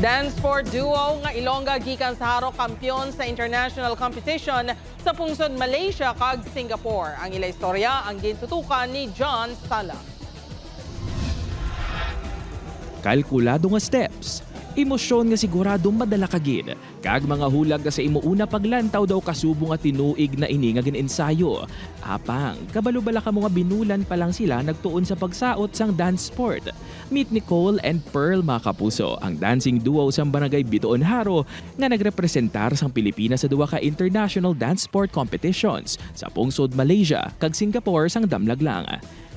Dance sport duo nga Ilongga gikan sa Haro kampiyon sa international competition sa pungsod Malaysia kag Singapore. Ang ila istorya ang gintutukan ni John Sala. Kalkulado nga steps, emosyon nga sigurado madala kagid, kag mga hulag nga sa imuuna paglantaw daw kasubong at tinuig na ini nga ginensayo. Apang, kabalo-bala ka mga binulan pa lang sila nagtuon sa pagsaot sang dance sport. Meet Nicole and Pearl mga kapuso, ang dancing duo sa Barangay Bitoon Haro nga nagrepresentar sang Pilipinas sa duwa ka international dance sport competitions sa pungsod Malaysia kag Singapore sang damlaglang.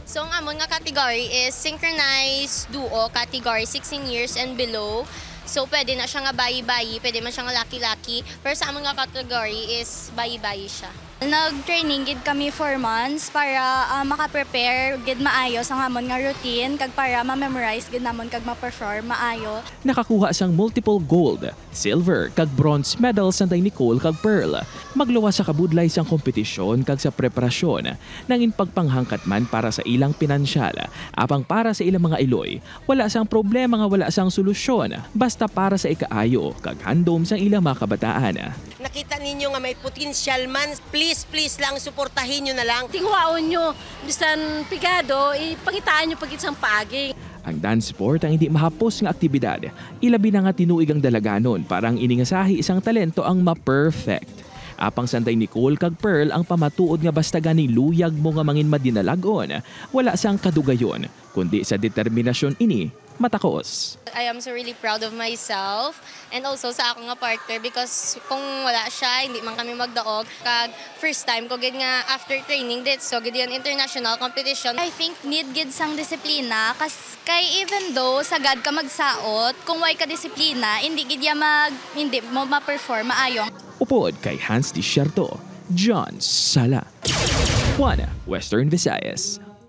So ang amon nga category is synchronized duo category 16 years and below. So pwede na siya nga bayi-bayi, pwede man siya nga laki-laki. Pero sa amon nga category is bayi-bayi siya. Nag-training gid kami 4 months para maka-prepare gid maayo sa amon nga routine kag para ma-memorize gid namon kag ma-perform maayo. Nakakuha sang multiple gold, silver kag bronze medals sa Nicole kag Pearl. Magluwas sa kabudlay sang kompetisyon kag sa preparasyon nangin pagpanghangkat man para sa ilang pinansyal. Apang para sa ilang mga iloy, wala sang problema nga wala sang solusyon basta para sa ikaayo kag handom sang ilang mga kabataan. Nakita ninyo nga may potensyal man, please lang suportahin nyo na lang. Tingwaon nyo, bisan pigado, ipangitaan nyo pagit sang paaging. Ang dance sport ang hindi mahapos nga aktibidad, ilabi na nga tinuig ang dalaganon parang iningasahi isang talento ang ma-perfect. Apang sanday Nicole kag Pearl ang pamatuod nga basta gani luyag mo nga mangin madinalagon, wala sang kadugayon, kundi sa determinasyon ini matakos. I am so really proud of myself and also sa ako nga partner because kung wala siya, hindi man kami magdaog. Kag first time ko gid nga after training dit, so gid yan international competition. I think need gid sang disiplina kas kay even though sagad ka magsaot, kung way ka disiplina, hindi gid ya hindi mo ma-perform maayo. Upod kay Hans Desierto, John Sala. Juana, Western Visayas.